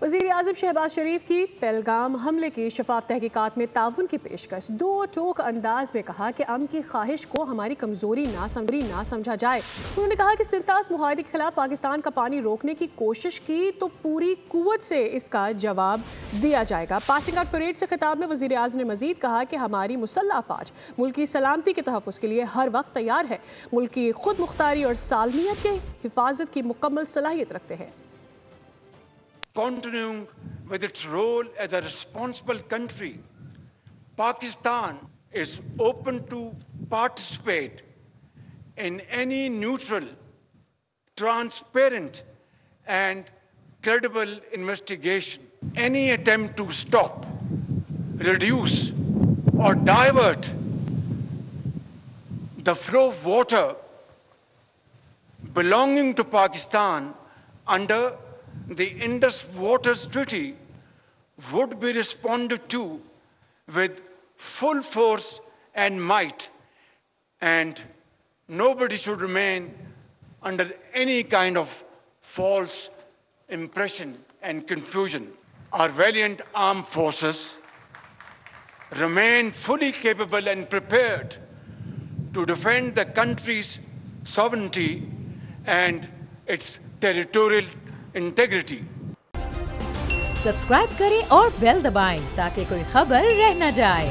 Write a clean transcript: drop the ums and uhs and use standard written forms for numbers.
वज़ीर-ए-आज़म शहबाज शरीफ की पहलगाम हमले की शफाफ तहकीकात में ताउन की पेशकश। दो टोक अंदाज में कहा कि अमन की ख्वाहिश को हमारी कमजोरी ना समझा जाए। उन्होंने कहा कि सिंतास मुआहदे के खिलाफ पाकिस्तान का पानी रोकने की कोशिश की तो पूरी कुव्वत से इसका जवाब दिया जाएगा। पासिंग आउट परेड से खिताब में वज़ीर-ए-आज़म ने मजीद कहा कि हमारी मुसल्लह अफवाज मुल्क की सलामती के तहफ़्फ़ुज़ के लिए हर वक्त तैयार है, मुल्क की खुद मुख्तारी और सालमियत के हिफाजत की मुकम्मल सलाहियत रखते हैं। Continuing with its role as a responsible country, Pakistan is open to participate in any neutral, transparent, and credible investigation. Any attempt to stop, reduce, or divert the flow of water belonging to Pakistan under the Indus Waters Treaty would be responded to with full force and might, and nobody should remain under any kind of false impression and confusion. Our valiant armed forces remain fully capable and prepared to defend the country's sovereignty and its territorial integrity. Subscribe करें और bell दबाएं ताकि कोई खबर रह न जाए।